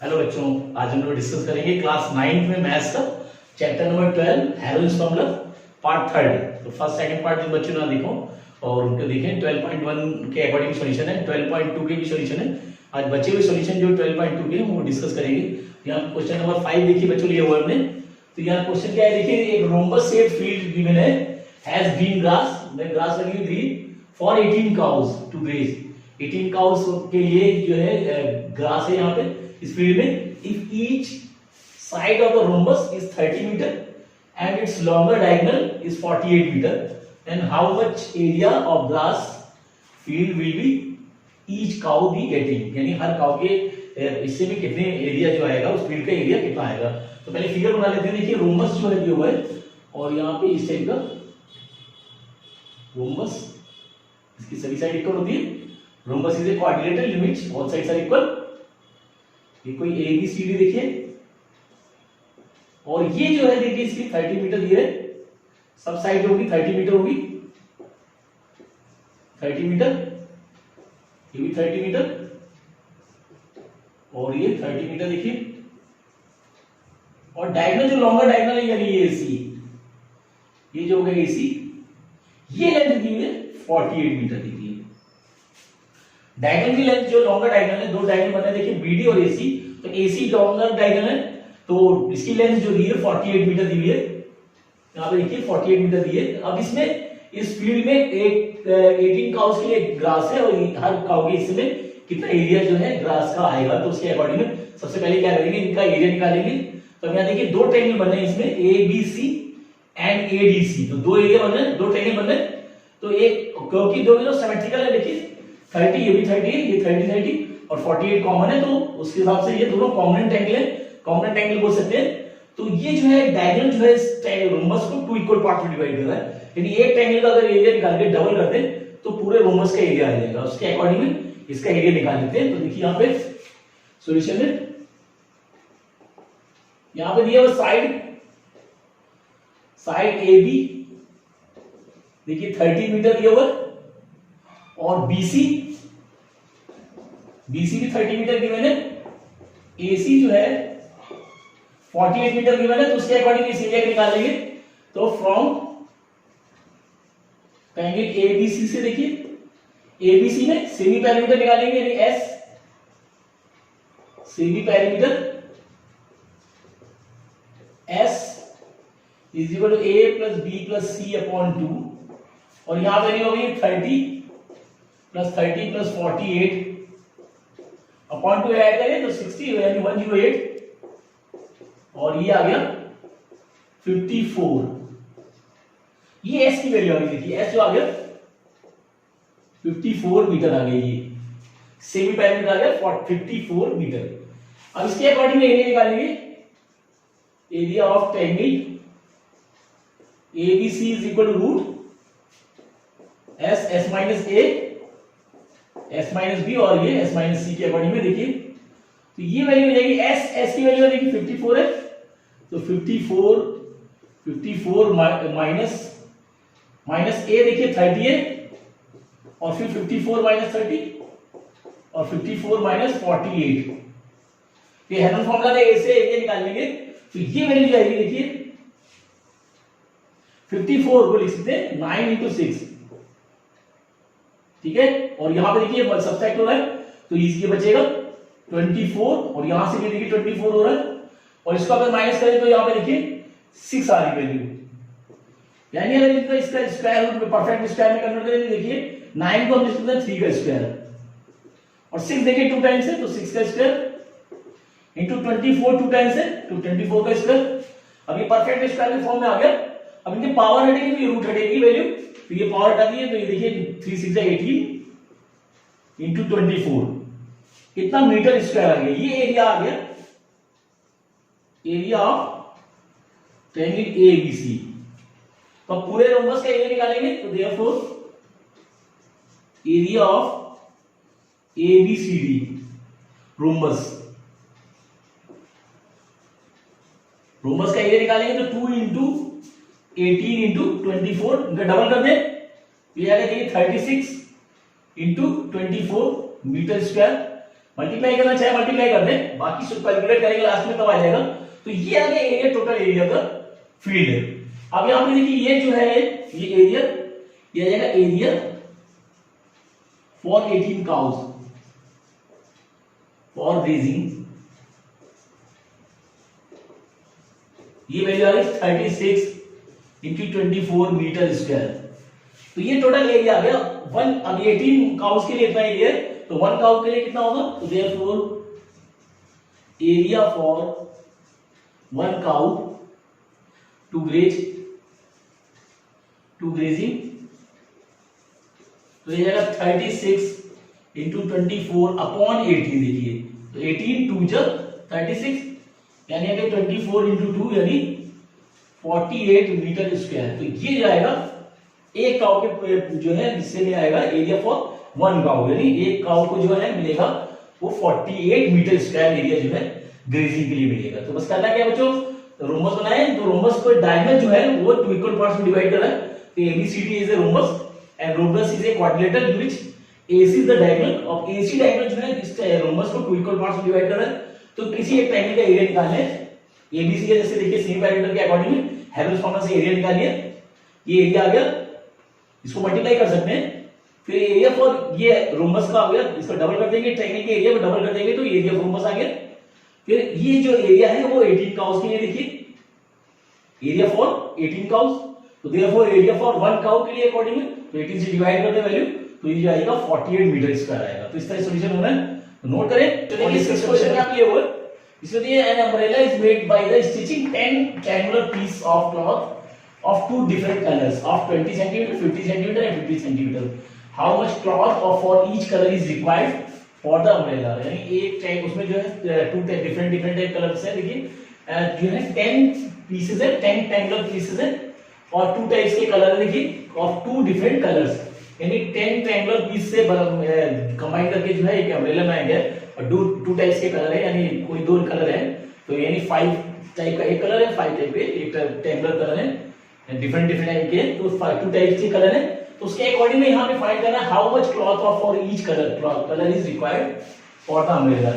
Hello बच्चों, आज हम लोग डिस्कस करेंगे क्लास 9 में मैथ्स का chapter number 12 Harold's formula part 3। तो फर्स्ट सेकंड पार्ट जिन बच्चों ने देखो और उनको देखें 12.1 के अकॉर्डिंग सॉल्यूशन है, 12.2 के भी सॉल्यूशन है। आज बचे हुए सॉल्यूशन जो 12.2 के हैं वो डिस्कस करेंगे। यहाँ क्वेश्चन नंबर 5 देखिए बच्चों लिए हुआ हमने। तो यहाँ क्वेश्चन क्या है देखिए, एक रोम्बस शेप्ड फील्ड गिवन है, हैज ग्रीन ग्रास, ग्रास लगी हुई green for 18 cows to graze. 18 cows के लिए जो है ग्रास है यहाँ पे इस फील्ड में। If each side of the rhombus is 30 metre and its longer diagonal is 48 metre, then how much area of grass field will be each cow be getting, यानी हर काउ के इससे भी कितने एरिया जो आएगा, उस फील्ड का एरिया कितना आएगा। तो पहले फिगर बना लेते हैं। देखिए रोम्बस जो है दिया हुआ है और यहाँ पे इस टाइप का रोम्बस, इसकी सभी साइड इक्वल होती है। Rhombus is a quadrilateral limits all sides are equal. ये कोई ए बी सी डी देखिए, और ये जो है देखिए इसकी 30 मीटर ये है, सब साइड होगी 30 मीटर होगी, 30 मीटर, ये भी 30 मीटर और ये 30 मीटर देखिए। और डायगोनल जो लॉन्गर डायगोनल है यानी ये एसी, ये जो हो गया एसी, ये लेंथ दी है 48 मीटर देखिए। डायगोनल की लेंथ जो लॉन्गर डायगोनल है, दो डायगोनल बने देखिए बीडी और एसी, तो एसी लॉन्गर डायगोनल है तो इसकी लेंथ जो दी है 48 मीटर दी है। यहाँ पे देखिए 48 मीटर दी है। अब इसमें इस फील्ड में एक 18 काउस के लिए ग्रास है और हर काउ के इसमें कितना एरिया जो है ग्रास का आएगा, तो उसके अकॉर्डिंग में सबसे पहले क्या करेंगे, इनका एरिया निकालेंगे। तो यहाँ देखिए दो ट्रायंगल बन रहे हैं इसमें, A B C and A D C, तो दो एरिया बन रहे हैं, दो ट्रायंगल बन रहे हैं। तो एक क्योंकि दो जो सिमेट्रिकल है देखिए 30, ये भी 30 है, ये 30 और 48 कॉमन है, तो उसके हिसाब से ये दोनों कॉम्पोनेंट एंगल है, कॉम्पोनेंट एंगल बोल सकते हैं। तो ये जो है डायगोनल जो है इस रोम्बस को 2 इक्वल पार्ट में डिवाइड कर रहा है, यानी एक ट्रायंगल का अगर एरिया निकाल के डबल कर दे तो पूरे रोम्बस का एरिया आ जाएगा। उसके अकॉर्डिंग में इसका एरिया निकाल लेते हैं। तो देखिए यहाँ पे सॉल्यूशन में यहाँ पे दिया हुआ साइड ए बी देखिए 30 मीटर दिया हुआ और बीसी भी 30 मीटर गिवन है, एसी जो है 48 मीटर गिवन है, तो उसके अकॉर्डिंग इस एरिया को निकालेंगे। तो फ्रॉम ट्रायंगल एबीसी से देखिए एबीसी में सेमी पैरामीटर निकालेंगे, यानी s semi perimeter s is equal to a plus b plus c upon 2, और यहां वैल्यू होगी 30 प्लस 48 अपॉन 2 ऐड करें तो 60 यानी 108, और ये आ गया 54। ये एस की वैल्यू आ गई देखिए, एस जो आ गया 54 मीटर आ गई, ये सेमी पैरामीटर आ गया 54 मीटर। अब इसके अकॉर्डिंग एरिया निकालेंगे, area of triangle ABC is equal to root s minus a s minus b, और ये एस माइनस सी के अकॉर्डिंग में देखिए। तो ये वैल्यू हो जाएगी एस की वैल्यू देखिए 54 है, तो 54 माइनस ए देखिए 30 है, और फिर 54 माइनस 30 और 54 माइनस 48, ये हेरोल्ड फॉर्मूला है, ए से एरिया निकाल लेंगे। तो ये वैल्यू जाएगी देखिए 54 को लिख सकते हैं 9 into 6, ठीक है। और यहां पे देखिए सब्ट्रैक्ट हो रहा है तो इसके बचेगा 24, और यहां से भी देखिए 24 हो रहा है, और इसको अगर माइनस करें तो यहां पे देखिए 6 आ रही वैल्यू, यानी अगर इसका स्क्वायर रूट में परफेक्ट स्क्वायर में कन्वर्ट करें देखिए 9 को हम लिख सकते हैं 3 का स्क्वायर, और 6 देखिए 2 टाइम्स है तो 6 का स्क्वायर इंटू 24 2 टाइम्स है तो 24 का स्क्वायर। अब ये परफेक्ट स्क्वायर के फॉर्म में आ गया। अब इनके पावर हटेगी तो ये रूट हटेगी वैल्यू, तो ये पावर हटा दी है, तो ये देखिए 3 6 18 इंटू 24 कितना मीटर स्क्वायर आ गया, ये एरिया आ गया, एरिया ऑफ ट्रायंगल एबीसी। तो अब पूरे रोम्बस का एरिया निकालेंगे, तो therefore area of ABCD rhombus का एरिया निकालेंगे तो 2 इंटू 18 इंटू 24 इनका डबल कर दे, ये आ गया 36 इंटू 24 मीटर स्क्वायर, मल्टीप्लाई करना चाहे मल्टीप्लाई कर दे, बाकी सब कैलकुलेट करेंगे लास्ट में तब आ जाएगा। तो ये आ गया एरिया, टोटल एरिया का फील्ड है। अब यहां पे देखिए ये जो है ये एरिया, ये आ जाएगा area for 18 cows for grazing, ये वैल्यू आ गई 36 इंटू 24 मीटर स्क्वायर। तो ये टोटल एरिया आ गया वन। अब 18 काउस के लिए इतना एरिया है, तो 1 काउ के लिए कितना होगा, तो therefore area for 1 cow to grazing, तो ये जाएगा 36 इंटू 24 अपॉन 18। देखिए तो 18 2 जा 36, यानी अगर 24 इंटू 2 यानी 48 मीटर स्क्वायर। तो ये जाएगा एक काउ के जो है इससे ले आएगा एरिया फॉर 1 काउ, यानी एक काउ को जो है मिलेगा वो 48 मीटर स्क्वायर एरिया जो है ग्रेजिंग के लिए मिलेगा। तो बस करना क्या है बच्चों, रोम्बस बनाए, तो रोम्बस को डायगोनल जो है वो 2 इक्वल पार्ट्स में डिवाइड करना है। तो ABCD is a rhombus and rhombus is a quadrilateral which AC is the diagonal, और AC डायगोनल जो है इस रोम्बस को 2 इक्वल पार्ट्स में डिवाइड करना है। तो किसी एक ट्रायंगल का एरिया निकालना है ABC का, जैसे देखिए सेमी पैरामीटर के अकॉर्डिंग हेल्महोल्ट्ज फॉर्मूला से एरिया निकालिए, ये एरिया आ गया, इसको मल्टीप्लाई कर सकते हैं, फिर एरिया फॉर ये रोम्बस का आ गया, इसको डबल कर देंगे, ट्रायंगल के एरिया को डबल कर देंगे तो एरिया फॉर रोम्बस आ गया। फिर ये जो एरिया है वो 18 काउस के लिए, देखिए एरिया फॉर 18 काउस, तो देयरफॉर एरिया फॉर 1 काउ के लिए अकॉर्डिंग तो 18 से डिवाइड कर दे वैल्यू, तो ये आएगा 48 मीटर स्क्वायर आएगा। तो इस तरह सॉल्यूशन होना है, तो नोट करें। तो देखिए इस क्वेश्चन में आप ये हो, इसमें दिए an umbrella is made by the stitching 10 triangular piece of cloth of 2 different colours of 20 centimetre, 50 centimetre and 50 centimetre. How much cloth और for each colour is required for the umbrella, यानी एक type उसमें जो है 2 different type colours है। देखिए जो है 10 पीसेस है, 10 ट्रायंगुलर पीसेस है और 2 टाइप्स के कलर है, देखिए ऑफ 2 डिफरेंट कलर्स, यानी 10 ट्रायंगुलर पीस से कंबाइन करके जो है एक अम्ब्रेला बनाया गया और 2 टाइप्स के कलर है, यानी कोई 2 कलर है, तो यानी 5 टाइप का एक कलर है, 5 टाइप के एक ट्रायंगुलर कलर है, डिफरेंट टाइप के, तो 2 टाइप्स के कलर है। तो उसके अकॉर्डिंग में यहाँ पे फाइंड करना है how much cloth of for each colour is required for the umbrella,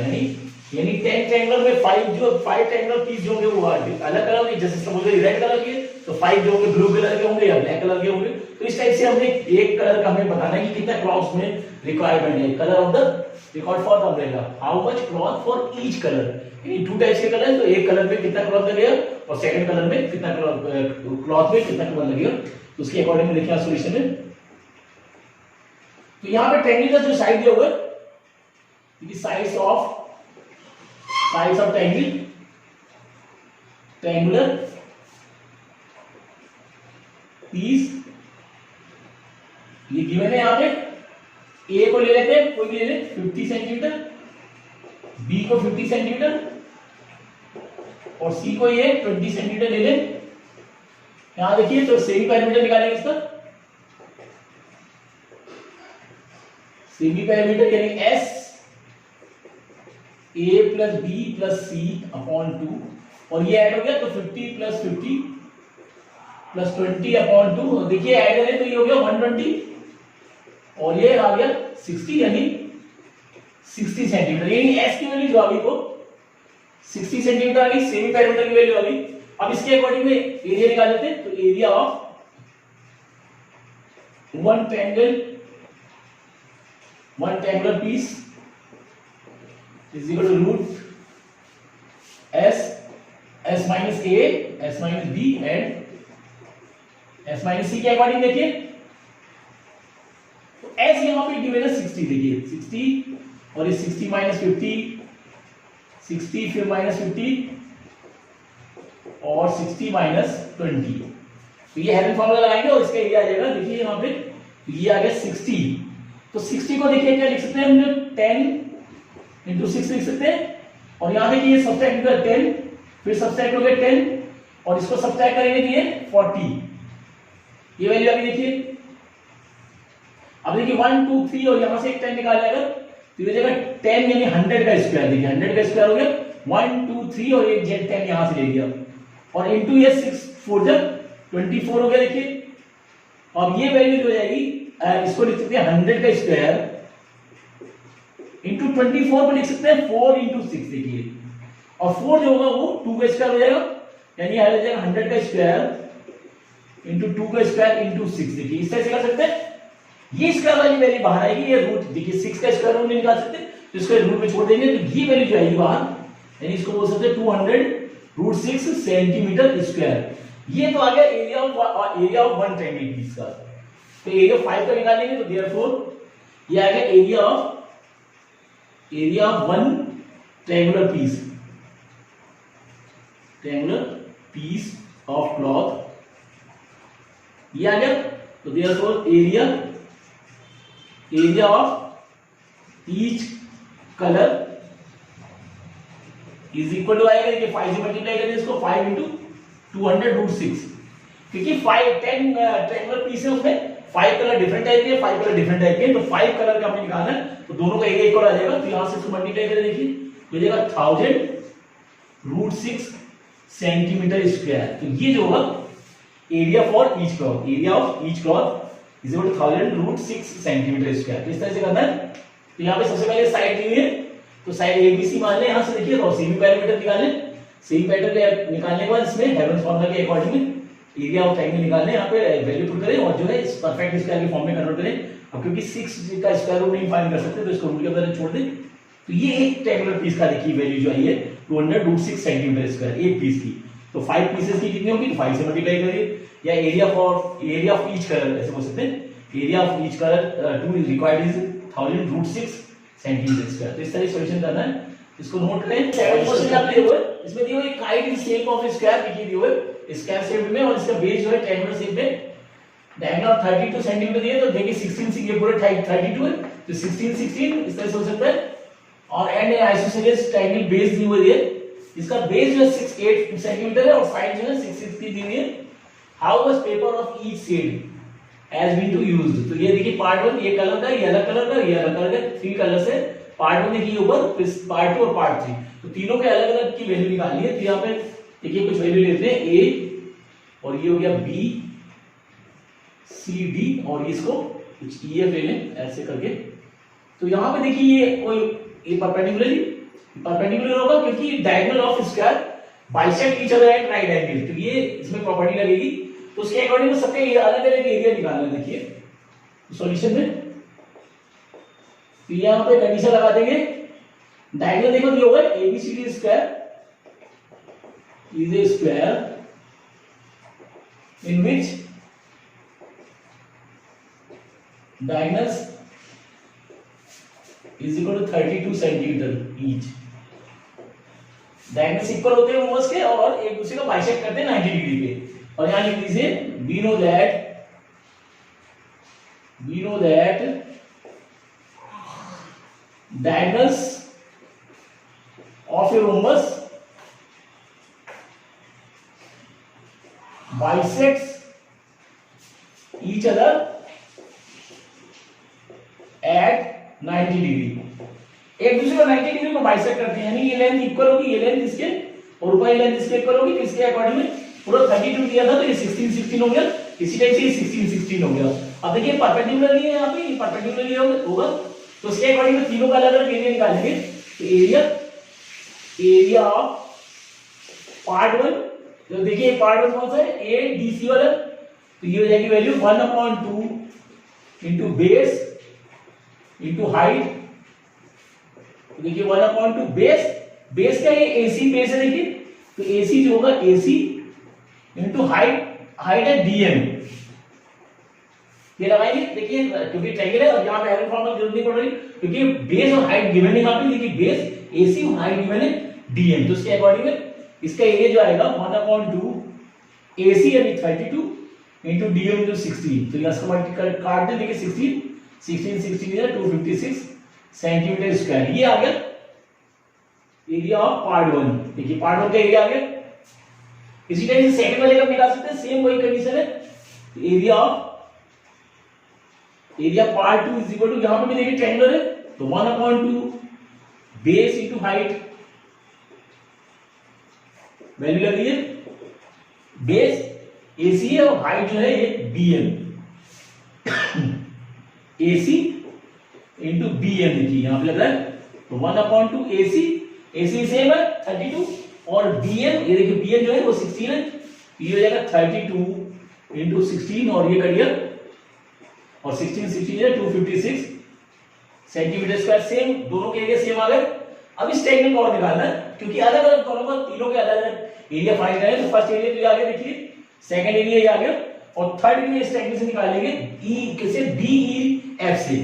यानी 10 ट्रायंगुलर में 5 ट्रायंगुलर पीस जो होंगे वो अलग कलर के, जैसे सपोज रेड कलर के तो 5 जो होंगे ब्लू कलर के होंगे या ब्लैक कलर के होंगे। तो इस टाइप से हमने एक कलर का हमें बताना है कि कितना क्लॉथ में रिक्वायरमेंट है, colour of the required for the umbrella, how much cloth for each colour, यानी 2 टाइप्स के कलर, तो एक कलर में कितना क्लॉथ लगेगा और सेकंड कलर में कितना क्लॉथ में कितना क्लॉथ लगेगा, तो उसके अकॉर्डिंग में देखिए सॉल्यूशन है। तो यहाँ पे ट्रायंगल का जो साइड दिया हुआ है, साइड्स ऑफ ट्रायंगुलर पीस ये गिवन है। यहाँ पे ए को ले लेते हैं, कोई भी ले ले 50 सेंटीमीटर, बी को 50 सेंटीमीटर और सी को ये 20 सेंटीमीटर ले ले। यहां देखिए तो सेमी पैरामीटर निकालेंगे इसका, सेमी पैरामीटर यानी s a plus b plus c upon 2 और ये ऐड हो गया तो 50 प्लस 50 प्लस 20 अपॉन 2, देखिए ऐड करें तो ये हो गया 120 और ये आ गया 60 यानी 60 सेंटीमीटर, यानी एस की वैल्यू जो आ गई वो 60 सेंटीमीटर आ गई, सेमी पैरामीटर की वैल्यू आ गई। अब इसके अकॉर्डिंग में एरिया निकाल लेते हैं, तो area of one triangular piece is equal to root s minus a, s minus b and s minus c के अकॉर्डिंग देखिए तो s यहां पे गिवन है 60, देखिए 60 और ये 60 माइनस 50, 60 फिर माइनस 50 और 60 माइनस 20, तो ये हेल्प फॉर्मूला लगाएंगे और इसका एरिया आ जाएगा, देखिए यहां पे ये आ गया 60, तो 60 को देखिए क्या लिख सकते हैं हम लोग 10 इंटू 6 लिख सकते हैं और यहां देखिए ये सब्ट्रैक्ट होगा 10 फिर सब्ट्रैक्ट हो गया 10 और इसको सब्ट्रैक्ट करेंगे तो ये 40, ये वैल्यू आ गई देखिए। अब देखिए 1 2 3 और यहां से एक 10 निकाल जाएगा तो ये जगह 10 यानी 100 का स्क्वायर, देखिए 100 का स्क्वायर हो गया 1 2 3 और एक 10 यहां से ले लिया और इनटू ये 6 4 जब 24 हो गया, देखिए अब ये वैल्यू जो हो जाएगी इसको लिख सकते हैं 100 का स्क्वायर इंटू 24 को लिख सकते हैं 4 इंटू 6 देखिए, और 4 जो होगा वो 2 का स्क्वायर हो जाएगा, यानी आ जाएगा 100 का स्क्वायर इंटू 2 का स्क्वायर इंटू 6। देखिए इस तरह से कर सकते हैं, ये स्क्वायर वाली वैल्यू बाहर आएगी, ये रूट देखिए 6 का स्क्वायर रूट नहीं निकाल सकते तो इसको रूट में छोड़ देंगे, तो ये वैल्यू जो आएगी बाहर, यानी इसको बोल सकते हैं 200√6 सेंटीमीटर स्क्वायर। ये तो आ गया area of one triangle piece का। तो एरिया 5 का निकालेंगे तो देयरफॉर ये आ गया area of one triangular piece of cloth, ये आ गया। तो therefore area of each colour is equal to आएगा, देखिए 5 से मल्टीप्लाई करेंगे इसको, 5 इंटू 200√6, क्योंकि 10 ट्रायंगुलर पीस है, उसमें 5 कलर डिफरेंट टाइप के, 5 कलर डिफरेंट टाइप के, तो 5 कलर का हमें निकालना है, तो दोनों का एरिया इक्वल आ जाएगा। तो यहां से इसको मल्टीप्लाई करें, देखिए हो जाएगा 1000√6 सेंटीमीटर स्क्वायर। तो ये जो होगा area for each cloth, area of each cloth is equal to 1000√6 centimetre square. तो इस तरह से करना है। तो यहाँ पे सबसे पहले साइड दी हुई है, तो साइड एबीसी मान लें, यहां से देखिए और सेमी पैरामीटर निकाल लें। सेमी पैरामीटर निकालने के बाद इसमें हेवंस फार्मूला के अकॉर्डिंग एरिया ऑफ ट्रायंगल निकालने, यहाँ पे वैल्यू पुट करें और जो है इस परफेक्ट स्क्वायर के फॉर्म में कन्वर्ट करें। अब क्योंकि 6 का स्क्वायर रूट नहीं फाइंड कर सकते तो इसको रूट के अंदर छोड़ दें। तो ये एक ट्रायंगुलर पीस का देखिए वैल्यू जो आई है 200√6 सेंटीमीटर स्क्वायर एक पीस की। तो 5 पीसेस की कितनी होगी, तो 5 से मल्टीप्लाई करिए, या एरिया ऑफ ईच कलर ऐसे बोल सकते हैं, area of each colour to required is 1000√6 centimetre square. तो इस तरह सॉल्यूशन करना है, इसको नोट करें। 7 क्वेश्चन आप दिए हुए, इसमें दिए हुए kite in shape of square देखिए दिए हुए स्क्वायर शेप में, और इसका बेस जो है ट्रायंगुलर शेप में, डायमीटर 32 सेंटीमीटर दिए, तो देखिए 16 से ये पूरे 32 है, तो 16 इस तरह से हो सकता है। और एंड आइसोसेलेस ट्रायंगल बेस दी हुई है, इसका बेस जो है 68 सेंटीमीटर है और साइड जो है 660 दी हुई है। How much paper of each shade has been to used, तो ये देखिए पार्ट 1 ये कलर का, ये अलग कलर का, ये अलग कलर का, 3 कलर से पार्ट 1 देखिए ऊपर, फिर पार्ट 2 और पार्ट 3, तो तीनों के अलग अलग की वैल्यू निकालनी है। तो यहाँ पे देखिए कुछ वैल्यू लेते हैं, ए और ये हो गया बी सी डी, और इसको कुछ ई एफ ले लें ऐसे करके। तो यहाँ पे देखिए ये कोई ये परपेंडिकुलर होगा, क्योंकि diagonal of square bisect each other at right angle, तो ये इसमें प्रॉपर्टी लगेगी। तो उसके अकॉर्डिंग सबके अलग अलग एरिया निकालना है। देखिए सॉल्यूशन में तो यहाँ पे कंडीशन लगा देंगे, डायगोनल देखो ये होगा ABCD square is a square in which diagonals is equal to 32 centimetre each। Diagonals equal होते हैं मोस्ट के और एक दूसरे को बाइसेक्ट करते हैं 90 डिग्री पे। और यहां लिख दीजिए we know that diagonals of a rhombus bisects each other at 90 degree, एक दूसरे को 90 डिग्री को बाइसेक्ट करते हैं, यानी ये लेंथ इक्वल होगी, ये लेंथ इसके और ऊपर ये लेंथ इसके इक्वल होगी। तो इसके अकॉर्डिंग में पूरा 32 दिया था, तो ये 16 हो गया, इसी टाइप से ये 16 हो गया। अब देखिए परपेंडिकुलरली है, यहाँ पे ये परपेंडिकुलरली होगा, तो इसके अकॉर्डिंग में तीनों का अलग अलग एरिया निकालेंगे। तो एरिया ऑफ पार्ट 1, तो देखिए पार्ट 1 कौन सा है, ए डी सी वाला, तो ये हो जाएगी value 1/2 into base into height. तो देखिए 1/2 बेस का ये एसी बेस है, देखिए तो एसी जो होगा एसी इंटू हाइट है डीएम, ये लगाएंगे। देखिए क्योंकि ट्रायंगल है और यहाँ पे एरर फॉर्मूला जरूरत नहीं पड़ रही, क्योंकि बेस और हाइट गिवन है यहाँ पे, देखिए बेस एसी और हाइट गिवन है डीएम। तो इसके अकॉर्डिंग में इसका एरिया जो आएगा 1/2 एसी यानी 32 इंटू डीएम जो 16। तो यहाँ से मल्टीप्लाई काट दें, देखिए 16 है 256 सेंटीमीटर स्क्वायर। ये आ गया एरिया ऑफ पार्ट 1। देखिए पार्ट 1 का एरिया आ गया। इसी टाइप से सेकंड वाले का निकाल सकते हैं, सेम वही कंडीशन है। Area part 2 is equal to, यहां पे भी देखिए ट्रायंगल है, तो 1/2 बेस इंटू हाइट, वैल्यू लग रही है, बेस एसी है और हाइट जो है ये BM, AC into B M, देखिए यहाँ पे लग रहा है, तो 1/2 AC, AC सेम है 32, और बी एम, ये देखिए बी एम जो है वो 16 है, ये हो जाएगा 32 इंटू 16, और ये करिए, और 16 है 256 सेंटीमीटर स्क्वायर, सेम दोनों के एरिया सेम आ गए। अब इस टेक्निक को और निकालना है, क्योंकि अलग अलग दोनों का तीनों के अलग अलग एरिया फाइंड करें, तो फर्स्ट एरिया तो ये आ गया, देखिए सेकंड एरिया ये आ गया, और थर्ड एरिया इस टेक्निक से निकालेंगे, ई कैसे, BEF से,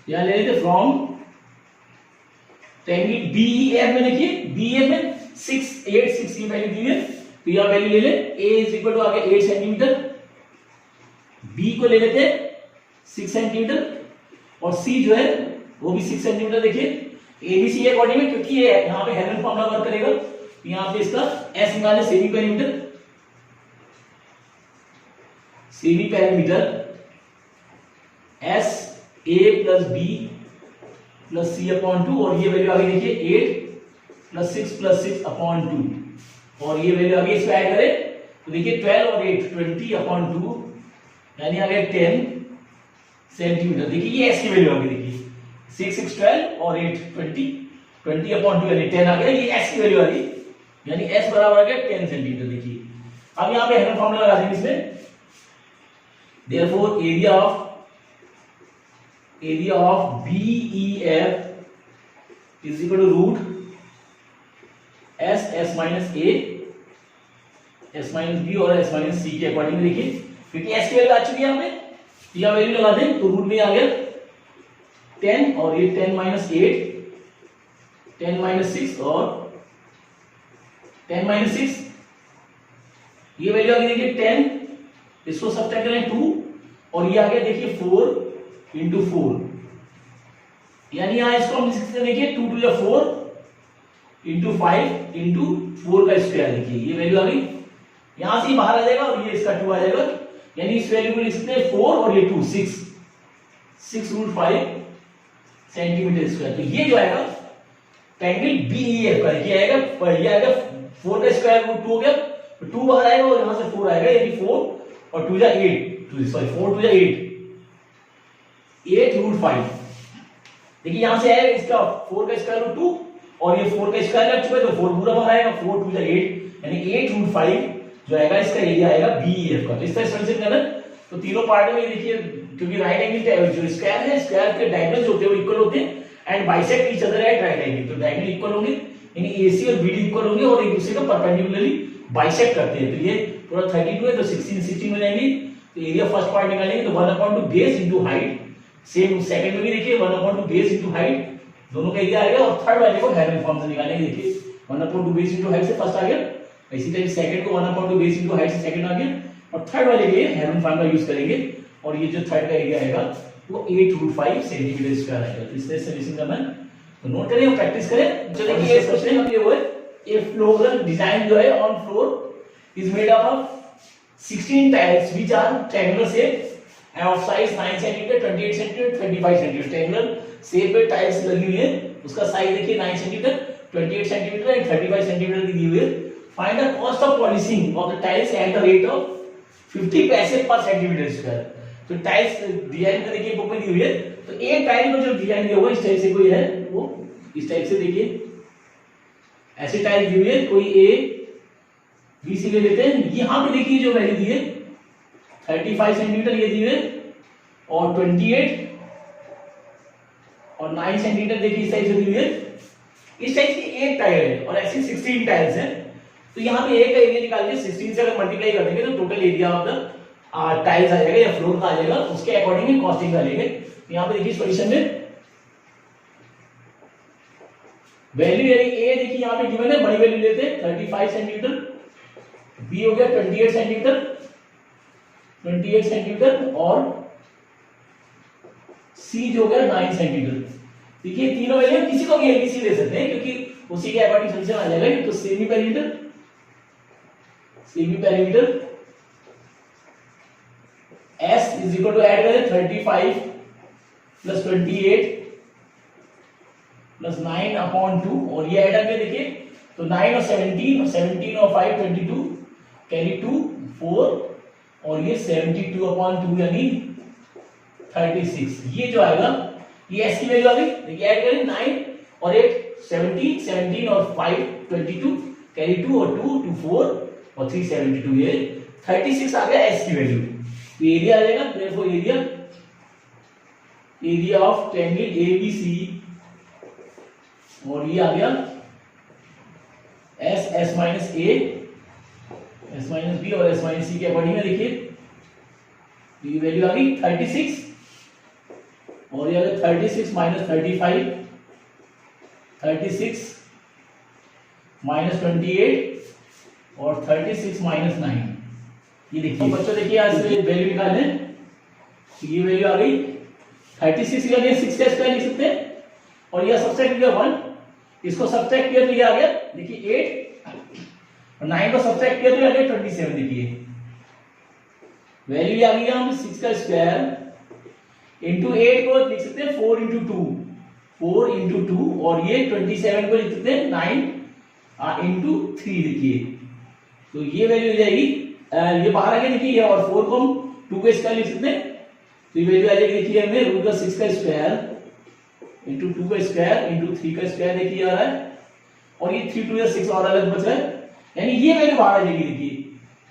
यहां ले लेते फ्रॉम ट्रायंगल BEF में, देखिए BEF में 6 8 6 की वैल्यू दी है, तो यहां वैल्यू ले ले, A इज इक्वल टू आ गया 8 सेंटीमीटर, B को ले लेते हैं 6 सेंटीमीटर, और C जो है वो भी 6 सेंटीमीटर, देखिए ABC अकॉर्डिंग में, क्योंकि ये यहां पे हेल्मट फॉर्मूला वर्क करेगा, यहां पे इसका S निकाले, semi perimeter, semi perimeter S A plus B plus C/2, और ये वैल्यू आ गई देखिए 8 प्लस 6 प्लस 6/2, और ये वैल्यू आ गई, इसको ऐड करें तो देखिए 12 और 8 20/2, यानी आ गया 10 सेंटीमीटर। देखिए ये S की वैल्यू आ गई, देखिए 6 6 12 और 8 20 20/2 यानी 10 आ गया, ये S की वैल्यू आ गई, यानी S बराबर आ गया 10 सेंटीमीटर। देखिए अब यहाँ पे हेल्मट फॉर्मूला लगा देंगे इसमें, therefore area of BEF is equal to root S minus A, S minus B और S minus C के अकॉर्डिंग, देखिए क्योंकि S की वैल्यू आ चुकी है यहाँ पे, यह वैल्यू लगा दें तो रूट में आ गया 10, और ये 10 minus 8 10 minus 6 और 10 minus 6, ये वैल्यू आ गई देखिए 10, इसको सब्ट्रैक्ट करें 2, और ये आ गया देखिए 4 इंटू 4, यानी यहां इसको हम लिख सकते हैं, देखिए 2 2 4 इंटू 5 इंटू 4 का स्क्वायर, देखिए ये वैल्यू आ गई, यहां से बाहर आ जाएगा, और ये इसका 2 आ जाएगा, यानी इस वैल्यू को लिख सकते हैं 4 और ये 2 6√5 सेंटीमीटर स्क्वायर। तो ये जो आएगा ट्रायंगल BEF का, ये आएगा 4 का स्क्वायर रूट 2 हो गया, तो 2 बाहर आएगा और यहां से 4 आएगा, यानी 4 और 2 जा 8, सॉरी 4 2 जा 8√5, देखिए यहां से आएगा इसका 4 का स्क्वायर रूट 2, और ये 4 का स्क्वायर लग चुका है, तो 4 पूरा बाहर आएगा, 4 2 जा 8, यानी 8√5 जो आएगा इसका एरिया आएगा BEF का। तो इस तरह सॉल्यूशन करना, तो तीनों पार्ट में देखिए, क्योंकि राइट एंगल जो स्क्वायर है, स्क्वायर के डायगोनल्स होते हैं वो इक्वल होते हैं, and bisect each other at right angle, तो डायगोनल इक्वल होंगे, यानी AC और BD इक्वल होंगे और एक दूसरे को परपेंडिकुलरली बाइसेक्ट करते हैं। तो ये पूरा 32 है, तो 16 हो जाएंगे, तो एरिया फर्स्ट पार्ट निकालेंगे, तो 1/2 base into height, same second में भी देखिए 1/2 बेस इंटू हाइट, दोनों का एरिया आएगा, और थर्ड वाले को हेल्मट फॉर्म से निकालेंगे, देखिए 1/2 बेस इंटू हाइट से फर्स्ट आ गया, इसी तरह सेकंड को 1/2 बेस इंटू हाइट से सेकंड आ गया, और थर्ड वाले के लिए हेल्मट फॉर्म का यूज करेंगे, और ये जो थर्ड का एरिया आएगा वो 8√5 सेंटीमीटर स्क्वायर आएगा। तो इस तरह सॉल्यूशन करना है, तो नोट करें और प्रैक्टिस करें। जो देखिए इस क्वेश्चन में ये वो है, ए फ्लोरल डिजाइन जो है on floor is made up of 16 tiles which are triangular shape and of size 9 centimetre 28 centimetre 35 centimetre, triangular shape पे टाइल्स लगी हुई है, उसका साइज देखिए 9 सेंटीमीटर 28 सेंटीमीटर एंड 35 सेंटीमीटर की दी हुई है। Find the cost of polishing of the tiles at the rate of 50 पैसे पर सेंटीमीटर स्क्वायर। तो टाइल्स डिजाइन का देखिए बुक में दी हुई है, तो एक टाइल को जो डिजाइन दिया हुआ इस टाइप से कोई है, वो इस टाइप से देखिए ऐसे टाइल दी हुई है, कोई A B C ले लेते हैं, यहां पे देखिए जो वैल्यू दी है 35 सेंटीमीटर ये दी हुई है, और 28 और 9 सेंटीमीटर देखिए इस टाइप से दी हुई है, इस टाइप की एक टाइल है, और ऐसे 16 टाइल्स हैं, तो यहाँ पे एक का एरिया निकाल के 16 से अगर मल्टीप्लाई कर देंगे तो total area of the tiles आ जाएगा या फ्लोर का आ जाएगा, उसके अकॉर्डिंग ही कॉस्टिंग डालेंगे। यहाँ पे देखिए सॉल्यूशन में वैल्यू यानी ए देखिए यहाँ पे गिवन है, बड़ी वैल्यू लेते हैं 35 सेंटीमीटर, बी हो गया 28 सेंटीमीटर और सी जो हो गया 9 सेंटीमीटर। देखिए तीनों वैल्यू किसी को भी एबीसी ले सकते हैं क्योंकि उसी के अकॉर्डिंग सॉल्यूशन आ जाएगा। तो semi perimeter S is equal to add करें 35 प्लस 28 प्लस 9/2 और ये ऐड करके देखिए तो 9 और 17 और 5 22 कैरी 2 4 और ये 72/2 यानी 36। ये जो आएगा ये s की वैल्यू आ गई। देखिए ऐड करें 9 और 8 17, 17 और 5 22, कैरी 2 और 2 2 4 और 3 72, ये 36 आ गया s की वैल्यू। तो एरिया आ जाएगा, therefore area of triangle ABC, और ये आ गया S, S minus a, s minus b और एस माइनस सी के अकॉर्डिंग में देखिए ये वैल्यू आ गई 36, और ये आ गया 36 माइनस 35, 36 माइनस 28 और 36 माइनस 9। ये देखिए बच्चों, देखिए आज से वैल्यू निकालने, ये वैल्यू आ गई 36, या 6 का स्क्वायर लिख सकते हैं, और ये सब्ट्रैक्ट किया 1, इसको सब्ट्रैक्ट किया तो ये आ गया देखिए 8, और 9 को सब्ट्रैक्ट किया तो ये आ गया 27। देखिए वैल्यू आ गई हम 6 का स्क्वायर इंटू 8 को लिख सकते हैं 4 इंटू 2, 4 इंटू 2, और ये 27 को लिख सकते हैं 9 इंटू 3। देखिए तो ये वैल्यू हो जाएगी, ये बाहर आ गया देखिए, ये और 4 को हम 2 का स्क्वायर लिख सकते हैं, तो ये वैल्यू आ जाएगी देखिए हमें रूट का 6 का स्क्वायर इंटू 2 का स्क्वायर इंटू 3 का स्क्वायर देखिए आ रहा है, और ये 3 2 6 और अलग बच रहा है, यानी ये वैल्यू बाहर आ जाएगी। देखिए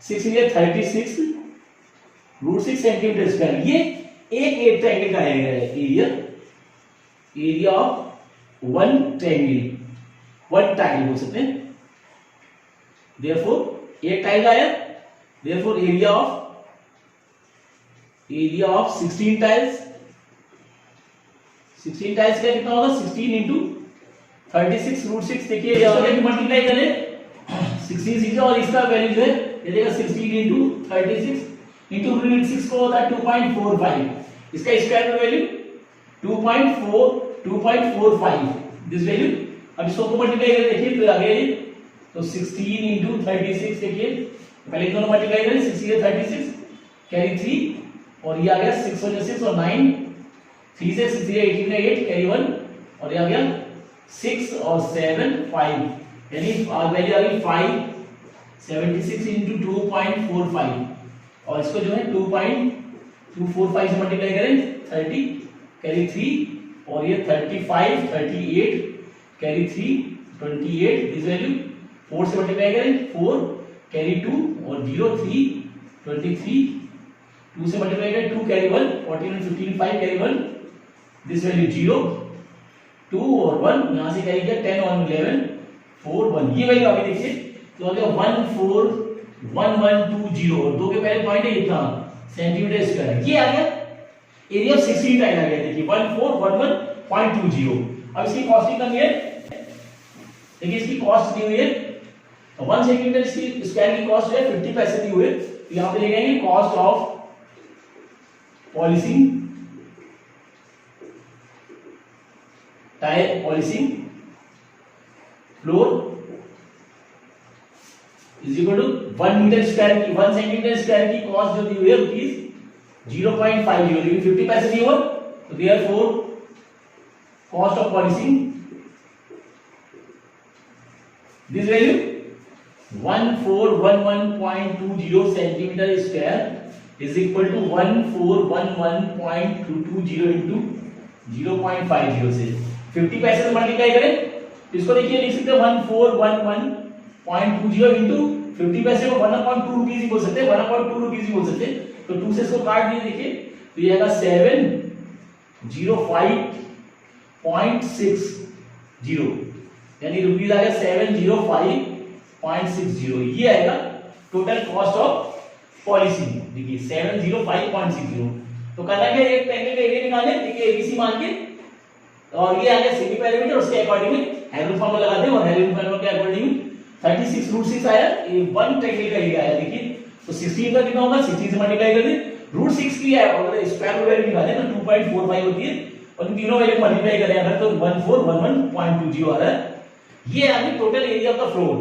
6 इंटू 36 रूट 6 सेंटीमीटर स्क्वायर। ये एक ट्रायंगल का एरिया है, area of one triangle, one tile बोल सकते हैं। देयरफॉर एक टाइल आया, therefore area of 16 tiles, 16 tiles का कितना होगा 16 इंटू 36 रूट 6। देखिए मल्टीप्लाई करें 16 6 और इसका वैल्यू जो है ये देगा 16 इंटू 36 इंटू रूट 6 को होता है 2.45, इसका स्क्वायर में वैल्यू 2.45 दिस वैल्यू। अब इसको मल्टीप्लाई करें देखिए तो आ गया ये, तो 16 इंटू 36 देखिए पहले दोनों मल्टीप्लाई करें 16 36 कैरी 3 और ये आ गया 6 और 6 और 9 3 से 6 18 8 कैरी 1 और ये आ गया 6 और 7 5 यानी वैल्यू आ गई 576 इंटू 2.45 और इसको जो है 2.245 से मल्टीप्लाई करें 30 कैरी 3 और ये 35 38 कैरी 3 28 दिस वैल्यू 4 से मल्टीप्लाई करें 4 कैरी 2 और 0 3 23 2 से मल्टीप्लाई करें 2 कैरी 1 14 और 15 5 कैरी 1 दिस वैल्यू 0 2 और 1 यहां से कैरी किया 10 और 11 4 1 ये वैल्यू आगे देखिए तो आ गया 141120 और दो के पहले पॉइंट है इतना सेंटीमीटर स्क्वायर ये आ गया एरिया ऑफ 16 टाइल आ गया देखिए 1411.20। अब इसकी कॉस्टिंग करनी है, देखिए इसकी कॉस्ट दी हुई है 1 सेंटीमीटर स्क्वायर की कॉस्ट है 50 पैसे दी हुई है, तो यहां पे ले जाएंगे cost of polishing tile polishing floor is equal to 1 metre square की 1 सेंटीमीटर स्क्वायर की कॉस्ट जो दी हुई है रुपीज 0.50 लेकिन 50 पैसे दिए हुए तो therefore cost of polishing this value 1411.20 centimetre square is equal to 1411.220 into 0.50 से 50 पैसे से मल्टीप्लाई करें इसको देखिए लिख सकते हैं 1411.20 इंटू 50 पैसे को 1/2 रुपीस ही बोल सकते हैं 1/2 रुपीस ही बोल सकते हैं, तो 2 से इसको काट दिए देखिए तो ये आएगा 705.60 यानी रुपीस आ गया 705.60 ये आएगा टोटल कॉस्ट ऑफ पॉलिशिंग देखिए 705.60। तो करना क्या एक ट्रायंगल का एरिया निकालने देखिए एबीसी मान के और ये आ गया सेमी पैरामीटर उसके अकॉर्डिंग में हेल्महोल्ट्ज फार्मूला लगा दें और हेल्महोल्ट्ज फार्मूला के अकॉर्डिंग 36 रूट 6 आया ये 1 ट्रायंगल का एरिया आया देखिए तो 16 का कितना होगा 16 से मल्टीप्लाई कर दें रूट 6 की है अगर स्क्वायर रूट वैल्यू निकालें तो 2.45 होती है और इन तीनों वैल्यू मल्टीप्लाई करें अगर तो 1411.20 आ रहा है। ये आ गई total area of the floor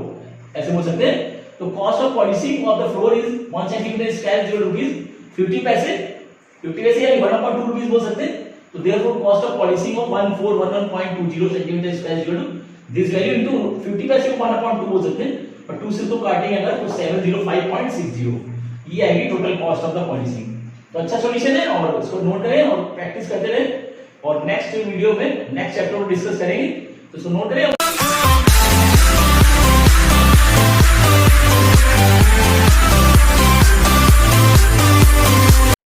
ऐसे बोल सकते हैं। तो cost of polishing of the floor is 1 centimetre square 0 rupees 50 पैसे 50 पैसे यानी 1/2 रुपीस बोल सकते हैं। तो therefore cost of polishing of 1411.20 centimetre square is equal to this value into 50 पैसे को 1/2 बोल सकते हैं और 2 से तो काटेंगे अगर तो 705.60 ये आएगी total cost of the polishing. तो अच्छा सॉल्यूशन है और इसको नोट करें और प्रैक्टिस करते रहें और नेक्स्ट वीडियो में नेक्स्ट चैप्टर को डिस्कस करेंगे। तो नोट करें।